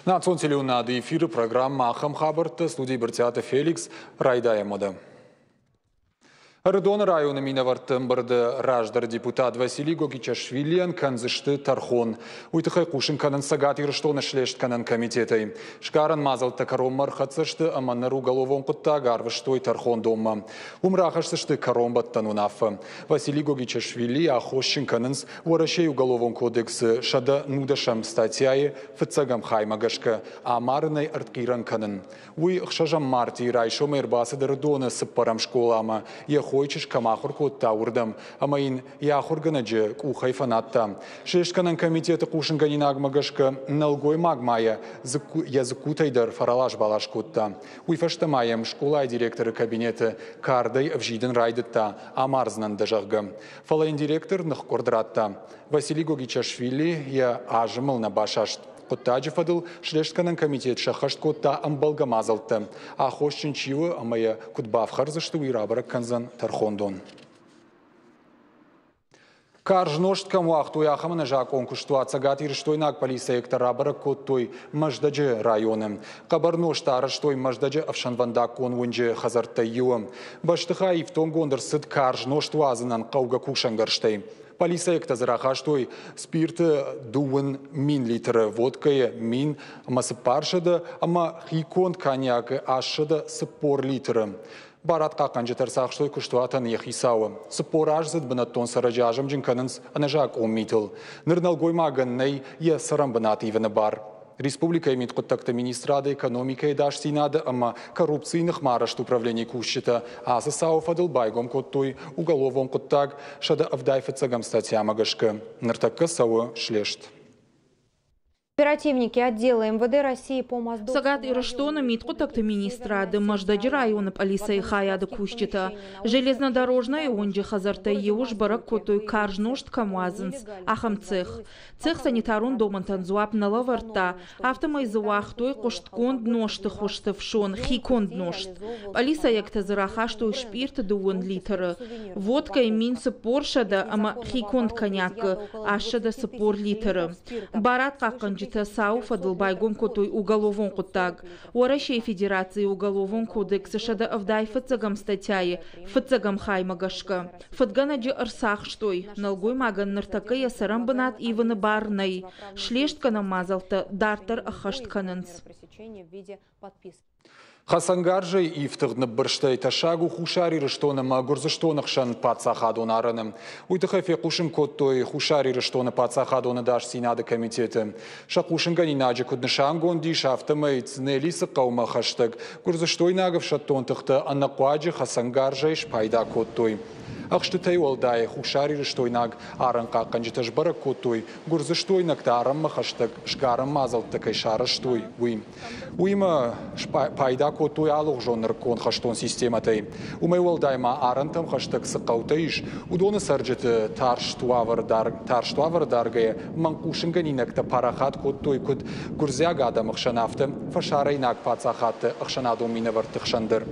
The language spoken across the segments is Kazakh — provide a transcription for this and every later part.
Национ телеунады эфиры программа «Ахам Хабарта», студии Бартиата Феликс, Райдая Мода. Рыдон районы минавартым барды раждар депутат Василий Гогичашвилиан канзышты тархон. Уйтыхай кушын канын сагат ирыштоны шлешт канын комитетой. Шкаран мазал такароммар хатсышты аманнар уголовон кутта гарвыштой тархон дома. Умрахашсышты каромбаттан унафы. Василий Гогичашвили ахощин канынс уарашей уголовон кодексы шада нудашам статьяи фыцагам хаймагашка амарынай арткиран канын. Уй хшажам марти райшом эрбасы дырдоны сыппарам школама. Хойчиш камахур котта урдам, амаин яхурганаджи кухай фанатта. Шешканан комитеты кушинганин агмагашка налгой магмая языкутайдар фаралаш балаш котта. Уйфаштамаем школа директоры кабинеты кардай вжиден райдетта, амарзнан дажагга. Фалайн директор нахкордратта. Василий Гогичашвили я ажмал на башашт. Коттаджи фадыл шлешканан комитет шахашт котта амбалгамазалты. А хошчин чивы амая кутбав харзышты уйрабарак канзан тархондон. Каржношт камуахту яхамана жакон куштуа цагат ирштойнак полиция экторабарак коттой маждаджи районы. Кабарношт араштой маждаджи авшанванда кон вунджи хазарта юам. Баштыха и в тонгондер сыд каржношт вазынан кауга кушангарштей. Полиция ктазарахаштой спирты дуын мин литры водкая мин масыпаршады, ама хикон коньяк ашшады сыппор литры. Баратқа қанжетарсақ штой күштуатан ехисауы. Сыппор ажзыд бінаттон сараджажым жинканынс анажак оммитыл. Нырналгоймаган ней е сарам бінативіні бар. Республика имеет контакты министрада экономика и даш синада, ама коррупционных марашт управления кущита, а засау фадыл байгом коттой уголовом коттаг шада авдайфацагам статья магашка. Нартакка сау шлешт. Оперативники отдела МВД России по Моздову... Сагат Ираштона мит контакты министрады Маждаджи района полиция хаяды кущита. Железнодорожная онджи хазарта еуш барак котой каржношт камуазынс ахам цех. Цех санитарун домантан зуап налаварта. Автомайзуахтой коштконд ношты хоштывшон хиконд ношт. Полиция яктазырахаштой шпирт дуон литры. Водка и минцы поршада ама хиконд коньяк ашада сапор литры. Барат каканджи Сау фадыл байгом котой уголовон кутаг. Уарашей Федерации уголовон кодекс шада авдай фыцагам статьяи, фыцагам хаймагашка. Фадганаджи арсах штой, налгой маган нартака ясарам банат иваны барнай. Шлешtka намазалта дартар ахаштканынс. Хасангаржай и втыгны бірштай ташагу хушари рыштоны гурзыштоны хшан пацахадон арыным. Уйтыхафе кушын коттой хушари рыштоны пацахадоны даш синады комитеты. Шакушын ганинаджи куднышангон ди шафтымай цнелисы қаума хаштаг. Гурзыштой нагов шаттон тыхты аннақуаджи хасангаржай шпайда коттой. Ахштытай олдай хушари рыштойнаг аранка канжитаж бара коттой. Гурзыштойнаг тарам махаштаг шгарам мазалты кайшарыштой. Уйма пайда коттой алух жоныр кон хаштон систематай. Умай олдайма арантам хаштаг сықаутайш. Удоны сарджеты тарштуавар даргая манкушын ганинакта парахат коттой куд гурзяг адам ахшанафты. Фашарайнаг пацахатты ахшанадом минавар тыхшандыр.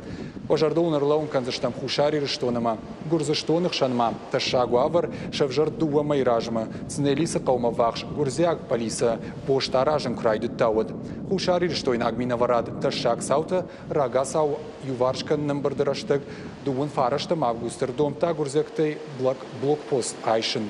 Ожардон ырлаун канзыштам хушари рыштоныма. Гурзыштоных шанма ташагуавар шавжар дуа майражма. Цнелиса қаума вахш гурзяг полиса поштаражым крайдут тауад. Хушари рыштойнаг минаварад ташаг саута рага сау юваршкан нымбырдыраштаг дуын фараштам августер домта гурзяктай блокпост айшын.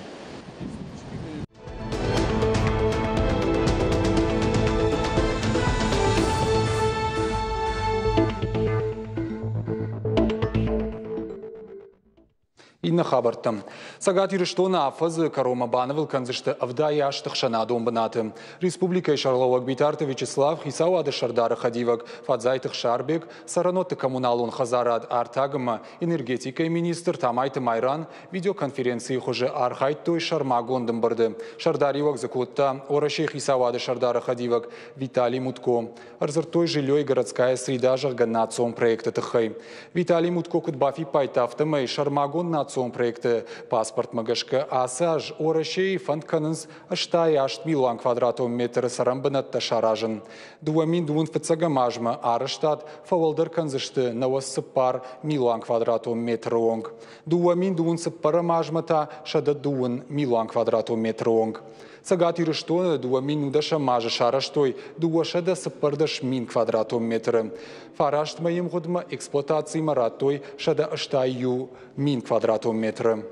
Инна хабартам. Сагат ирыштона афазы Карома Бановыл канзышты авдай аштых шанадом банаты. Республика Шарловак Битарты Вячеслав Хисауады Шардара Хадивак Фадзайтых Шарбек Сараноты коммуналун Хазарад Артагма энергетика и министр Тамайты Майран видеоконференции хуже Архайтой Шармагондым барды. Шардаривак Закутта Орашей Хисауады Шардара Хадивак Виталий Мутко. Арзартой жилье и городская среда жарганацом проекта Тахай. Виталий Мутко Кутбафи Пайтафтамай Шармагон нацом федералон проекты паспорт магашка асаж орашей фантканынс аштай ашт миллион квадратометр сарамбанатта шаражын. Дуамин дуын фыцага мажма арыштат фавалдар канзышты навассыппар миллион квадратометр онг. Дуамин дуын сыппара мажмата шада дуын миллион квадратометр онг. Цагат ирыштона дуамин нудаша мажа шараштой дуашада сыппардаш мин квадратометр. Фарашт моим годма эксплуатации маратой шада аштаю мин квадратометр.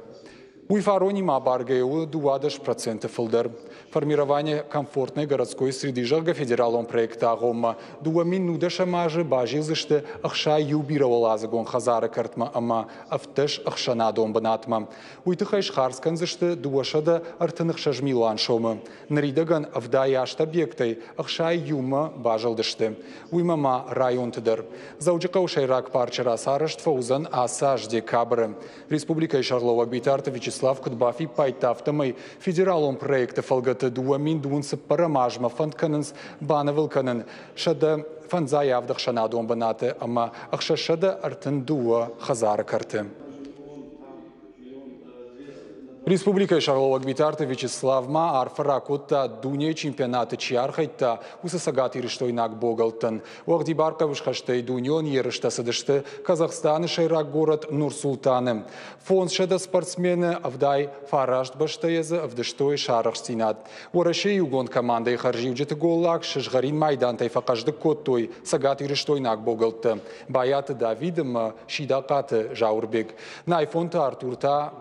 Уйфарони мабаргаю 20% филдер. Формирование комфортной городской среды жарга федералом проекта Гома. Дуамин нудаша мажа бажилзышты ахша юбировал азагон хазара картма ама автеш ахшана дом банатма. Уйтыхайш харсканзышты дуашада артынық шажмилан шома. Наридаган авдаяшт объектой ахша юма бажилдышты. Уймама район тыдыр. Зауджика ушайрак парчара сарышт фаузан асаж декабры. Республика Шарлова Битарта Вячеслав Кутбафи пайтафтамай федералом проекта фалгата дуамин дуынсы парамажма фандканынс банавылканын шада фанзаявдық шана дом банаты ама ақша шада артын дуа хазары карты. Республика Шарлова Гбитарта Вячеславма арфаракутта дуне чемпионаты чиархайтта усасагат ирыштойнак богалтын. Уағди баркавыш хаштай дуньон ерышта садышты Казахстаны шайрак город Нур-Султаны. Фонд шада спортсмены авдай фарашт баштаязы авдыштой шарах стинат. Уарашей югон командой харживджеты голлак шашгарин майдан тайфақажды коттой сагат ирыштойнак богалтын. Баяты Давидым шидақаты жаурбек. Найфонта Артурта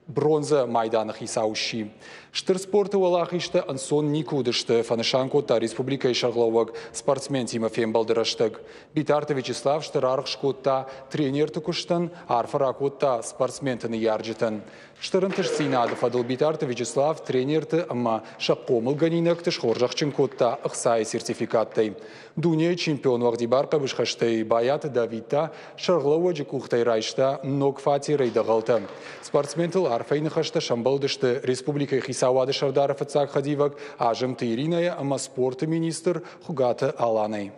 бронза майданах исауши. Штыр спорты валахишты ансон никудышты фанышанкота Республика Шарловак спортсмен Тимофей Балдыраштык. Битарта Вячеслав штырарх шкотта тренер тукуштан, арфаракотта спортсментыны ярджитын. Штырынтыш синады фадыл Битарта Вячеслав тренерты ама шаққомыл ганинактыш хоржақчын котта ықсай сертификаттай. Дуне чемпион вағдибарқа бішқаштай баяты Давидта Шарлова жекухтай райшта нокфати рейдағалты. Спортсментыл арфайны қашта шамбалдышты Республика Хисавады Шардаров Ицак Хадивак ажымты Ириная ама спорты министр Хугаты Аланай.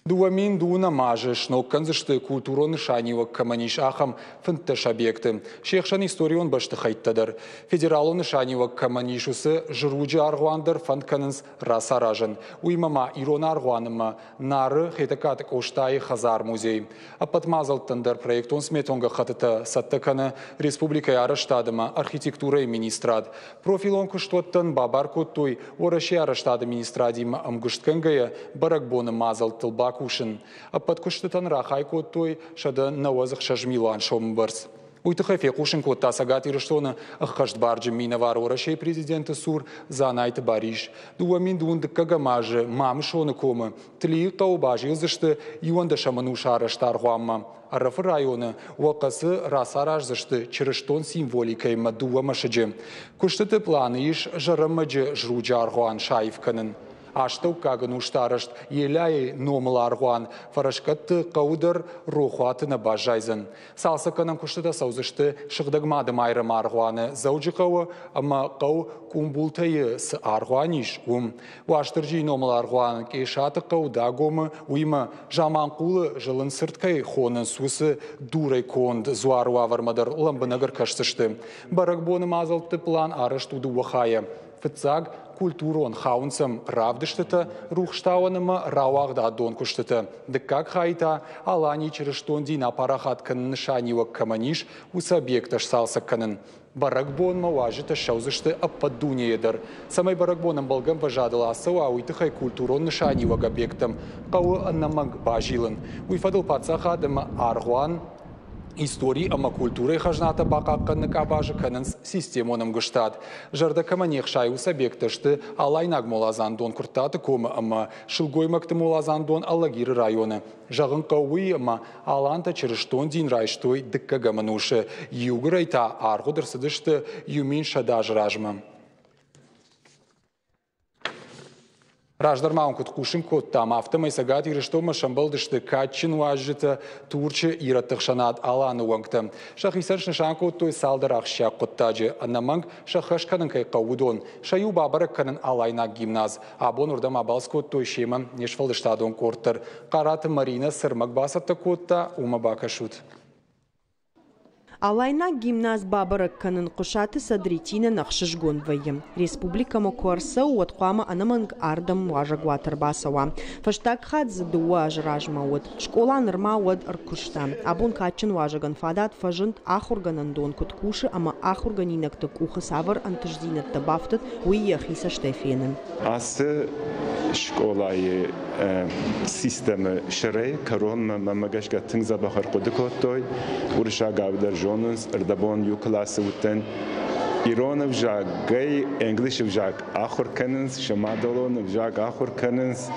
Дуамин дуна мажы шнокканзышты культуроны шанивак каманиш ахам фынтыш объекты. Шехшан историон башты хайттадыр. Федералоны шанивак каманишусы жыруджы аргуандыр фантканынс расаражын. Уймама ирона аргуаныма нары хетакатык оштайы хазар музей. Апатмазалтындар проектон сметонга хатыта саттыканы республика арыштадыма архитектура и министрад. Профилон кыштоттын бабар коттуй ораши арыштады министрадима амгышткангая баракбоны мазалтыл бак кушин, а подкуштытан рахай коттой шада навазах шажмилан шомбарс. Уйтыхафе кушин котта сагат ирыштона ахкашт барджи минавар орашей президенты сур занайты бариш. Дуамин дундык кагамажы мамы шоны комы. Тли таубажи ызышты юанда шамануша араштаргуамма. Арафы районы уақасы расараж зышты чырыштон символикай мадуа машыджы. Куштыты планы иш жарымаджы жруджы аргуан шайфканын. Аштау кагын уштарышт еляй номыл аргуан фарашкатты қаудар рухуатына бажайзын. Салсаканан куштыда саузышты шықдагмадым айрым аргуаны зауджы қауы, ама қау кумбултайы с аргуаниш Уаштыржи номыл аргуан кешаты қауда гомы уйма жаман қулы жылын сырткай хонын сусы дурай конд зуару авармадар ламбынагыр кашсышты. Баракбоны мазалты план арыштуды уахая. Фыцаг культурон хаунсам равдыштыты, рухштауаныма рауағда дон күштыты. Дыккак хайта, алани чырыштон дина парахат кынын шанивак каманиш ус объекташ салсак кынын. Баракбон маважыты шаузышты аппадуне едір. Самай баракбоным балгам важадыла асыва уйтыхай культурон нышанивак объектам. Қауы аннамаг бажилын. Уйфадыл пацахадыма аргуан истории ама культуры хажната бақаққаны кабажы кәнінс системоным гыштад. Жарды каманех шайус объектышты алайнаг молазан дон күртаты комы ама шылгоймакты молазан дон аллагиры районы. Жағын қауы ама аланта чырыштон дин райштой дыкка гаманушы. Югырайта арғудырсыдышты юмин шадаж ражмы. Раждармаун куткушин коттам автомай сагат ирыштома шамбалдышты катчин уажжыты турчы иратықшанат аланы уаңты. Шахисан шнышан коттой салдарах шак коттажы. Аннаманг шахашканын кай қаудон. Шаю бабарак канын алайнак гимназ. Абон урдам абалс коттой шемам нешфалдыштадон корттыр. Қараты Марина сырмак басатты котта ума бакашут. Алайна гимназ бабарак канын кушаты садритина нахшыжгон вайым. Республика мокорса уатқама анаманг ардам важагуатар басава. Фаштак хад задуа ажражма уат. Школа нырма уат аркушта. Абун качын важаган фадат фажынт ахурганан дон куткуши, ама ахурганинак так уха савар антаждинат табафтат уияхиса штефенен. Асы школай системы шырай, корон мамагашка тыңза бахар кодыкоттой, урыша гавдар жонынс, ырдабон ю классы утен, Иронов жаг, гай, англишев жаг, ахур канынс, шамадолонов жаг, ахур канынс,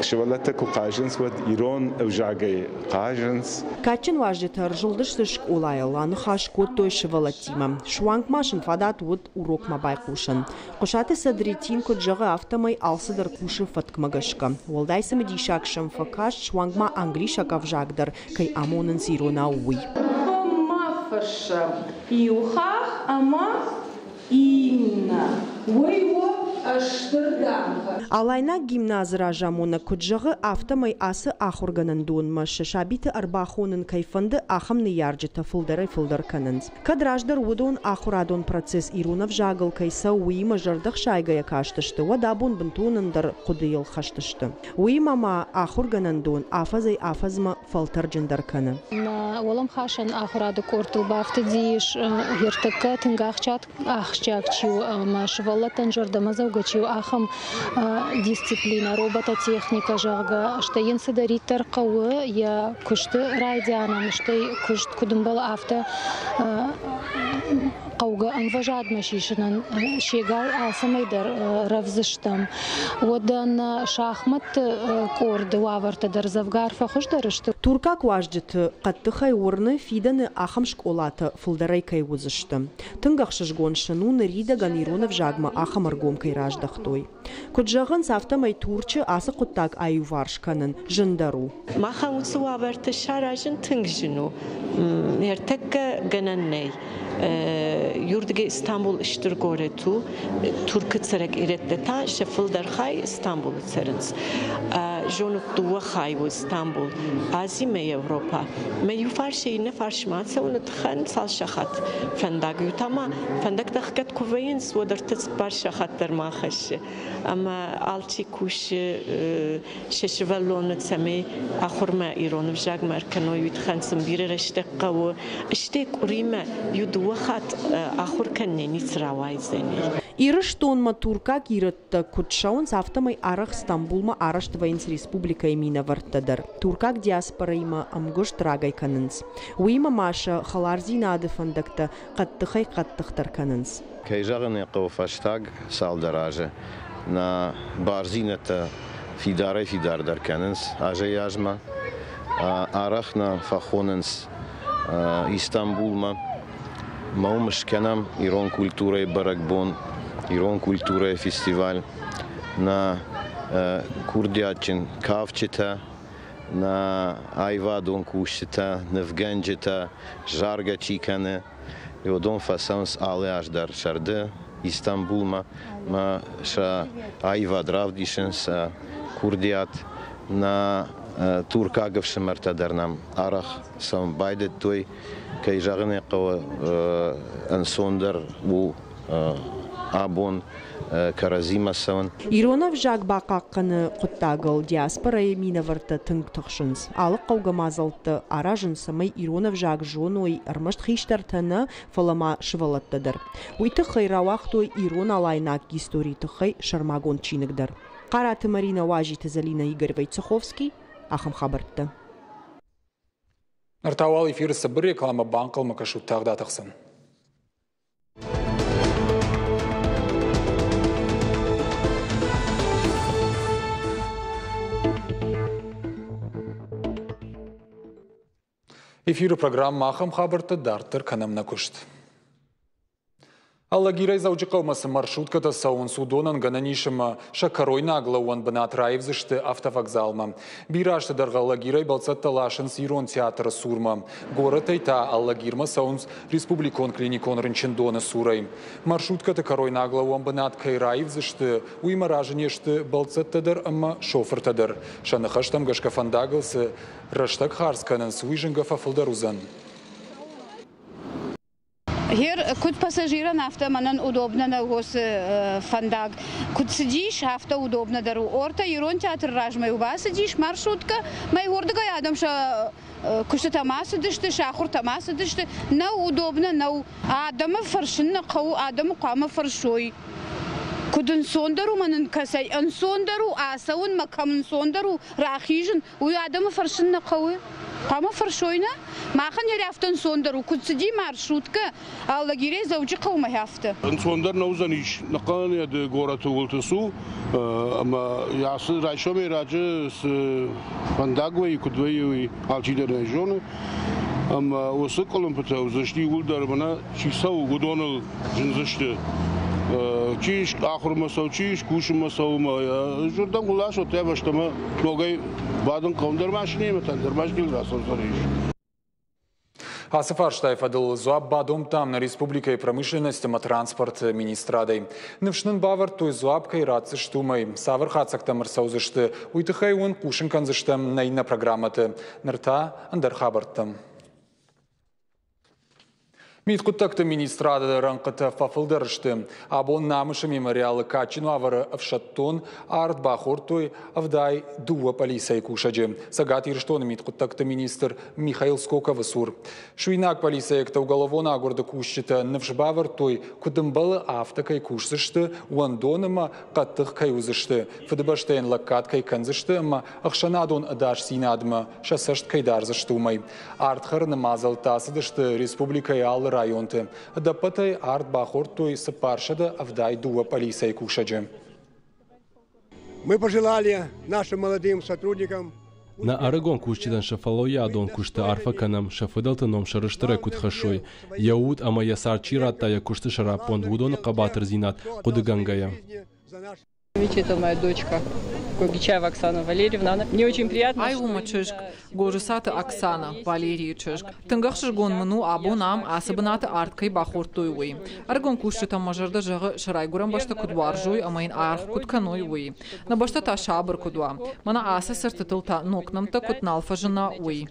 шевалата ку кажынс, вот Ирон жагай кажынс. Качын важдетар жылдышты школай аланы хаш коттой шевалатима. Шуанг машин фадат вот урок мабай кушан. Кушаты садритин кот жага автомай алсыдар куши фаткмагашка. Волдайса медишак шамфакаш шуангма англишак авжагдар, кай амонын сирона уй. Мафаша иухах, ама инна. Уйво аштырданга. Алайна гимназра жамона куджагы автомай асы ахурганан дунма шабиты арбахонын кайфанды ахамны ярджета фылдары фылдар канынс. Кадраждар удон ахурадон процесс Иронов жагыл кайса уима жардах шайгая каштышты, вадабун бынтунындар кудыйыл хаштышты. Уимама ахурганан дон афазма фалтар джандар каны. На олам хашан ахураду кортул бафты диш ертыка тынгахчат ахчакчу машвалатан жардамаза угачу ахам дисциплина, робототехника жага, что енсы даритар кауы, я кушты райдианам, что кушт кудумбала авто кауга анважадма шишинан шегал асамайдар равзыштам. Одан шахмат корды вавартадар завгарфа хушдарышты. Туркак важдет каттыхай урны фиданы ахам школата фылдарай кай узышты. Тынгахшыжгон шынуны ридаган Иронов жагма ахам аргом кай раждахтой. Куджаган сафтамай турчы асы куттак аю варшканын жындару. Махан уцу ваварты шаражын тынгжыну. Ертекка гананней. Yurdige İstanbul iştir goretu Türk'ü çerek iretleten şefildar hay İstanbul çerins. Jonuk duva hay bu İstanbul. Azime Avrupa. Me yufar şeyine farşmatsa onu tıkan sal şahat. Fendag yutama fendag tıkat kuveyin swadar tıs bar şahatlar mahşi. Ama alçı kuş şeşvellonu tsami ahurma İranov jag merkano yutxansın bir reşte qavu. İşte kurime yudu وخات آخر کنی نیت روایزنی. İrışton ma Turkak irıttı kutşaun saftamay araq İstanbul ma araşt vayins Respublika emina varttadır. Turkak diaspora ima amguş tragay kanıns. Uyma maşa xalarzina adı fındakta qattıxay qattıxtar kanıns. Kayjağın qawfashtag saldarajı na barzinata fidar dar kanıns aja yajma araqna faxonens İstanbul ma Маумш канам Ирон культура баракбон, Ирон культура фестиваль на Курдячин Кавчета, на Айвадон Кушета, на Вганджета, Жарга Чикане, и одон фасанс але аждар шарде Истанбулма, ма ша Айвад Равдишенс Курдят на Туркагов шамартадарнам арах сам байдет той кайжагыне кава ансондер bu abon Karazima savan. Иронов жаг бақаққыны құттағыл диаспора емина варта тыңг тұқшынс. Алық қауға мазалты аражын самай Иронов жаг жон ой армашт хиштартаны фалама шывалаттадыр. Уйты хайрауақтой Ирон алайнак истории тұқай шармагон чинігдір. Қараты Марина Важиты Залина Игоревай Цеховский, Ахам Хабартты. Нартауал эфирісі бір реклама банқыл мұқашу тағда тықсын. Эфирі программа Ахам Хабартты дартыр канамна күшті. Аллагирай заужы қаумасы маршрутката сауын судонан гананишыма шакарой наглауан бінат райвзышты автовокзалма. Бирашты дарға Аллагирай балцатта лашын Ирон театры сурма. Горы тайта Аллагирма сауынс республикон клиникон рынчындоны сурай. Маршрутката карой наглауан бінат кай райвзышты уйма ражынешты балцаттадыр ама шофыртадыр. Шанықаштам гашкафандагылсы раштак харсканын суйжынға фафылдарузан. Hier куд пассажира нафта манан удобно на гос фандак. Куд сидишь, хафта удобно дару. Орта Ирон театр ражмай уба сидишь, маршрутка. Май гордога ядам ша кушта тамасу дышты, шахур тамасу дышты. На удобно, на адама фаршин на кау, адама кама фаршой. Кудын сондару манан касай, ан сондару асаун макамын сондару рахижин. Уй адама фаршин на кау. Кама фаршойна? Махан ярафтан сондару. Куд сиди маршрутка. Алла гире завжди каума яфта. Сондар наузаниш. Накан яд горату волтасу. Ама ясы райшоме раджа с фандагвай кудвай алчидерной жоны. Ама осы колымпыта узашти улдармана чисау гудонал жинзашты. Чиш ахурмасау чиш кушмасау ма. Журдан гулаш отебаштама ногай бадын каундар машине метандер машгил расозариш. Асыфар Штайфадыл зуаб бадом там на Республика и промышленности ма транспорт министрадой. Невшнын бавар той зуабкой радцы штумай. Савар хацактамыр саузышты. Уйтыхай он кушын канзыштам найна программаты. Нырта андар хабарттам. Миткуттакты министрада ранқыты фафылдырышты. Абон намышы мемориалы качину авары авшаттон арт бахортой авдай дуа полисай кушаджи. Сагат ирштон миткуттакты министр Михаил Скоков сур. Шуйнак полисаекта уголовона агорда кушчита навшбавар той кудымбалы автокай кушзышты, уандоныма қаттық кай узышты. Фыдыбаштайын лаккаткай канзышты, ма ақшанадон адаш синадма шасашт кайдарзышты умай. Артхарны мазал тасыдышты республика и аллы районты. Дапатай арт бахортой сапаршада авдай дуа полисай кушаджи. Мы пожелали нашим молодым сотрудникам на Арагон кушчидан шафалоя адон кушта арфаканам шафыдалтыном шарыштыра кутхашой. Яуд ама ясарчира тая кушты шарапон вудон кабатыр зинат кудыгангая. Это моя дочка Гогичаева Оксана Валерьевна. Мне очень приятно. Ай умачышк, гожисата Оксана Валерьевичышк. Тынгахшыш гонмыну абонам асыбыната арткай бахортой уй. Аргон кушчита мажарда жағы шырайгурам башта кудвар жуй, амайын арх кутканой уй. На башта та шабыр кудва. Мана аса сыртытылта нокнамта кутналфа жына уй.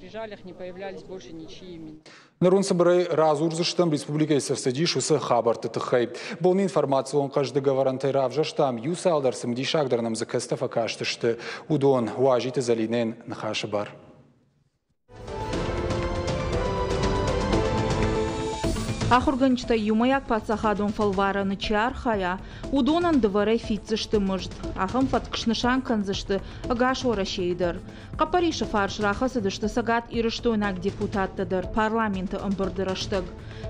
Нарун собрай разурзыштам республика и сырсадиш усы хабар тытыхай. Болны информацию он каждый говорантай равжаштам юса алдарсым дишагдарнам закастафа каштышты. Удон уажиты залинен нахашабар. Ахурганчта юмаяк пацахадон фалвара начар хая, удонан дворе фитцышты мыжд, ахам фаткшнышан канзышты, агаш орашейдер. Капариша фарш рахасыдышты сагат ирыштойнак депутаттадыр, парламенты ымбырдырыштык.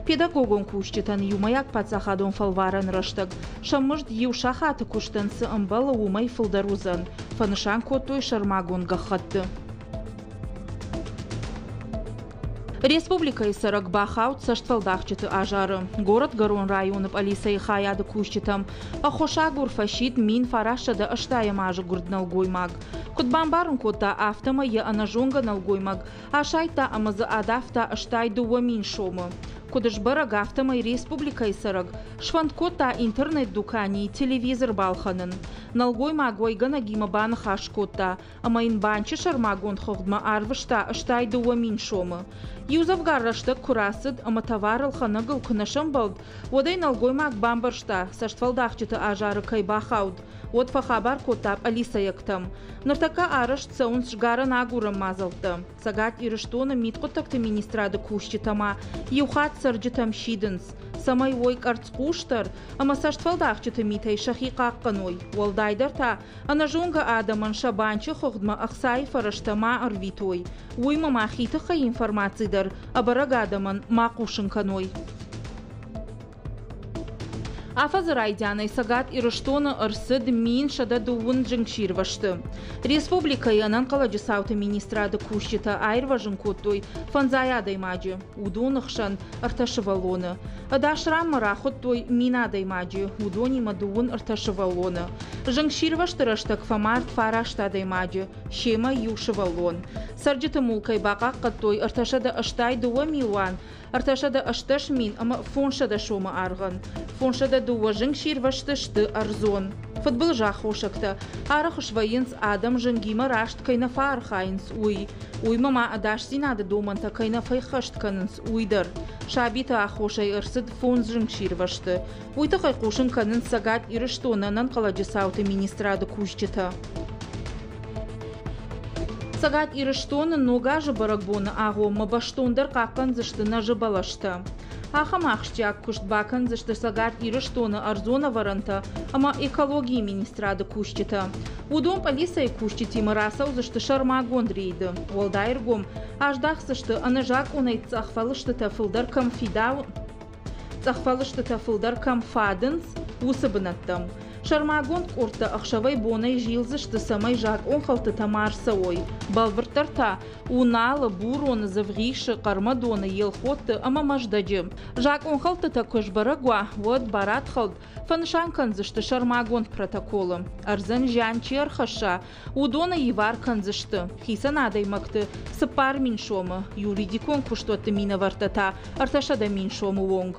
Педагогон кушчитан юмаяк пацахадон фалваран рыштык, шамыжд юшахаты куштансы ымбалы умай фылдарузан, фанышан котой шармагон гахатты. Республика и сарак бахаут саштфалдахчиты ажары. Город Гарон районып Алиса и Хаяды кушчитам. Ахоша гурфашит мин фарашада аштая мажы гурднал гоймаг. Кутбамбарын кота автома я анажонга нал гоймаг. Ашайта амазы адафта аштай дуа мин шомы. Кудыш бараг автома и республика и сарак. Шванткота интернет дукани телевизор балханын. Налгой магой ганагима бан хашкота. Амаин банчи шармагон хогдма арвышта аштай дуа мин шомы. Юзавгар раштык курасыд, ама товарыл ханагыл кынашым балд. Водай налгой маг бамбаршта, саштфалдахчыты ажары кайбахауд. Вот фахабар котап Алиса яктам. Нартака арыш цаун шгара нагурам мазалты. Сагат ирыштона миткотакты министрады кушчитама. Юхат сарджитам шидынс. Самай ойк арцкуштар, ама саштфалдахчыты митай шахиқаққаной. Уалдайдарта, анажонга адаман шабанчы хогдма ахсай фараштама арвитой. Уйма махитыха информацидар, абараг адаман мақушынканой. Афаз райдяной сагат ирыштона ырсыд мин шада дуун жыңширвашты. Республика янан каладжысауты министрады кушчита айрважын коттой фанзаядай маджи, удонықшан арташывалоны. Адашрам марахоттой минадай маджи, удонима дуун арташывалоны. Жыңширвашты раштак фамарт фараштадай маджи, шема юшывалон. Сарджыты мулкай бақақ қаттой арташада аштай дуа милуан, Artaşada aştaş min ama fonşada şoma arğın. Fonşada duvajın şirvaştıştı arzon. Futbol жахошакта. Арахш воинс Адам Жангима рашт кайна фархайнс уй. Уй мама адашсинада доманта кайна файхашт канынс уйдыр. Шабита ахошай ырсыд фонз жыңширвашты. Уйта хайқушын канын сагат ирыштонанан қаладжысауты министрады кушчыта. Сагат ирыштонын ногажы барагбоны ағо мабаштондар қаққан зыштына жыбалашты. Ахам ахштяк кушт бакан зашты сагат ирыштоны арзона варанта, ама экологии министрады кушчыта. Удом полиция кушчыти марасау зашты шарма гондрейді. Олдайргом аждах зашты анажак онайт цахфалышты тафылдар камфадынс усыбынаттым. Шармагон орта ақшавай бонай жилзышты самай жак он халты тамарса ой. Балвыртарта уналы буроны завғишы қармадоны елхотты ама маждаджы. Жак он халты також барагуа, вот барат халд. Фаншанканзышты шармагон протоколы. Арзан жанчи архаша, удона евар канзышты. Хисан адаймакты, сыпар миншомы. Юридикон куштотты мина вартата, арташада миншомы вонг.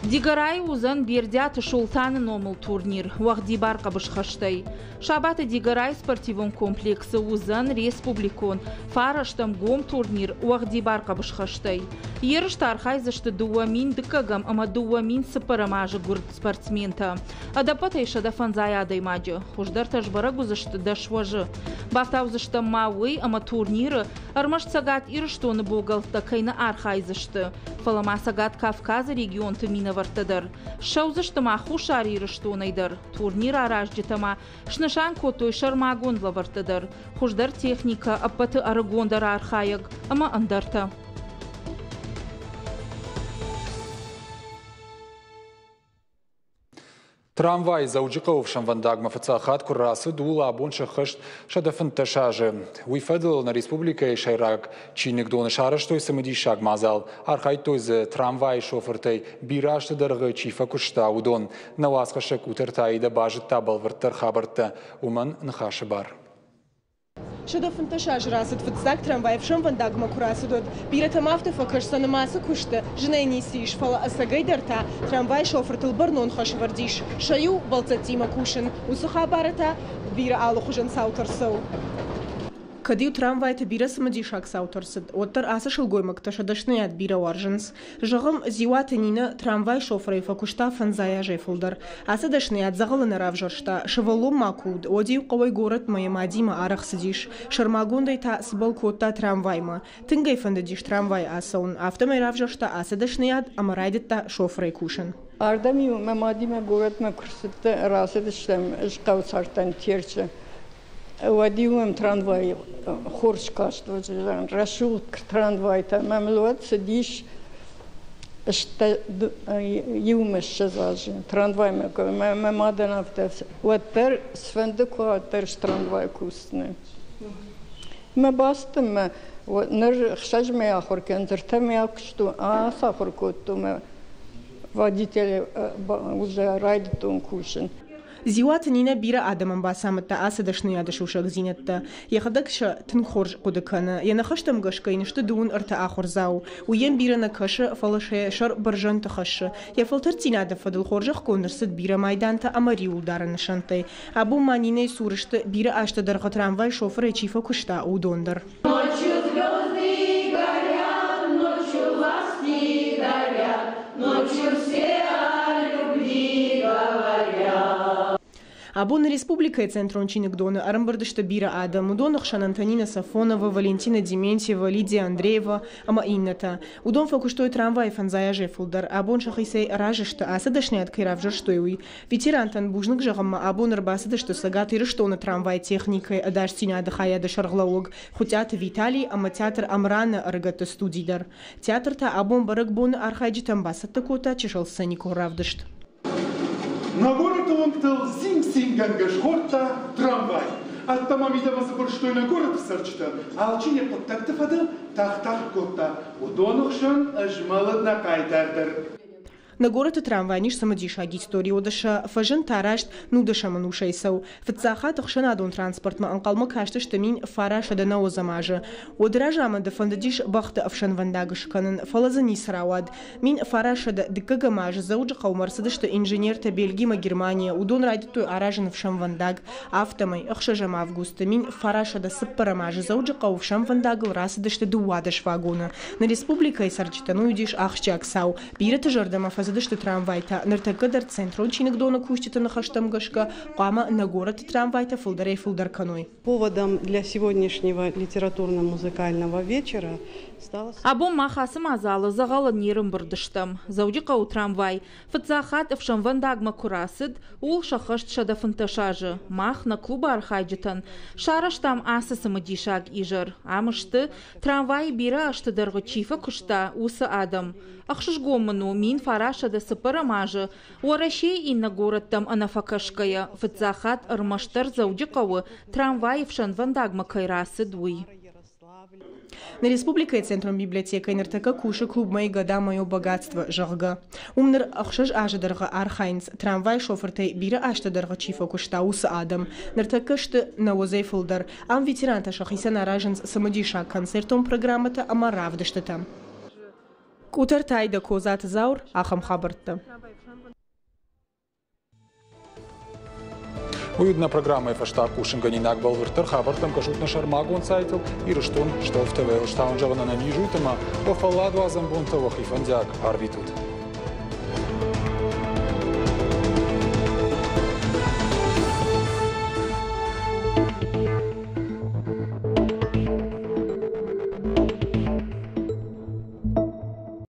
Дигарай узан бердят шултаны номыл турнир, вахдибар қабышхаштай. Шабаты Дигарай спортивон комплексы узан республикон, фараштам гом турнир, вахдибар қабышхаштай. Ерыштархай зашты дуамин дыкагам, ама дуамин сыпарамажы гурд спортсмента. Адапатай шада фанзай адаймаджы, хуждар тажбарагу зашты дашважы. Бафтау зашты мауэй, ама турниры, армаш цагат ирыштоны богалта кайна архай зашты. Фалама сагат Кавказа регион тымина вартадар. Шаузышты маху шари ирыштонайдар. Турнир аражджитама, шнышан котой шармагонла вартадар. Хуждар техника, аппаты арагондар архаяг, ама андарта. Трамвай зауджиқовшан вандагма фацахат курасы дула абонша хышт шадафын ташажы. Уйфадыл на республика и шайрак чиник доны шарыштой самыди шаг мазал. Архайтойзы трамвай шофыртай бирашты дырғы чифа кушта удон. Навасқашык утыртайда бажыт табал вырттар хабыртты. Уман нахашы бар. Шадафын ташажы расыд фыцак трамвайфшан вандагма курасы дод. Бирата мафты факышсаны масы кушты. Жынай неси ишфала асагай дарта. Трамвай шофыртыл барнон хашы вардиш. Шаю балцатима кушын. Усуха барата бира алу хужан сауторсау. Кадиу трамвайты бира самадишак сауторсыд. Оттар асы шылгоймакта шадашныят бира варжынс. Жығым зиуаты нина трамвай шофрай факушта фанзая жефылдар. Асы дашныят зағылына равжаршта. Шывалом макуд. Одею қавай город маямадима арах сидиш. Шармагундай та сыбал котта трамвайма. Тынгай фандадиш трамвай асаун. Автомай равжаршта асы дашныят амарайдетта шофрай кушын. Ардами мамадима город макурсытты расыдыштам ышқау терчі. Водиуем трамвай хоршкаштва жан рашул трамвайта мамлуат сидиш шта юмеш шазажи трамвай мамаданавта вот тер свендуко тер трамвай кустны мы бастым вот нер хшажме ахоркен тертаме акшту а сахоркотту мы водители уже райдтун кушен. Зиуаты нина бира адаман басамытта асы дашныяды шушак зинетта. Яхадакша тынхорж кудыканы. Янахаштам гашкайнышты дуун ырта ахорзау. Уен бирана кашы фалыше шар баржан тахашы. Яфалтар тинады фадыл хоржах конырсыд бира майданта амари улдарын шантай. Абу маниней сурышты бира ашты дарга трамвай шофыры чифа кушта удондар. Ночью звезды горят, ночью власти горят, ночью все о любви говорят. Абон республика и центрон чиник дона Арамбардышта бира Адам, удон Хшан Антонина Сафонова, Валентина Дементьева, Лидия Андреева, ама инната. Удон фокуштой трамвай фанзая жефулдар, абон шахисей ражышта, асадашне от кайравжар штойуи. Ветерантан бужник жагамма абон рбасадышта сагат ирыштона трамвай техникой, адашсина адахая дашарглаог, хотят Виталий, ама театр Амрана аргата студидар. Театр-та абон барагбон архайджитам басатта кота чешал сценику равдышт. На город он тыл зим-сингангашхорта трамвай. От тамамида мазабурштой на город сарчта. Алчине под так-то фадыл тах-тах котта. Удонухшан ажмалад на кайтардыр. На город трамвайниш самодишаги истории удаша фажен тарашт нудаша манушайсау. Фцаха тахшана дон транспорт ма анкалма кашты штамин фараша да наозамажа. Удражама да фандадиш бахта афшан вандагаш канен фалазани саrawad. Мин фараша да дикагамажа зауджа қаумарсады што инженер та Бельгима Германия удон райдиту аражан афшан вандаг автомай ахшажам августа. Мин фараша да саппарамажа зауджа қауфшан вандагал расады што дуадаш вагона. На республика и сарчитану юдиш ахчак сау. Бирата жардама фазады што трамвайта нартакадар центрон чиник дона кущита на хаштамгашка қама на город трамвайта фулдарей фулдарканой. Поводом для сегодняшнего литературно-музыкального вечера стало... Абом махасым азалы зағалы нерім бірдіштім. Зауди қау трамвай. Фатзахат афшан вандагма курасыд, ул шахашт шада фанташажы. Мах на клуба архайджитан. Шараштам асысымы дишаг ижыр. Амышты трамвай бира ашты дырғы чифа күшта усы адам. Ахшыш гомыну мин фараша да сыпарамажы. Уарашей инна городтам анафакашкая. Фатзахат армаштар зауди қауы трамвай афшан вандагма кайрасы дуй. На республика и центром библиотека инертака куши клуб мои года мое богатство жага. Умнер ахшаж ажадарга архайнс трамвай шофертэй бира аштадарга чифа кушта ус адам. Нертака шты наозей фулдар. Ам ветеранта шахиса нараженс самодиша концертом программата амаравдаштата. Кутер тайда козат заур ахам хабартта. Уютна программа «Фаштаг Кушинганинак Балвертер» хабартам кажут на шармагон сайтил и рештун, что в ТВ Штаунжавана на нижутама, по фаладу азамбунтовых и фандяк арбитут.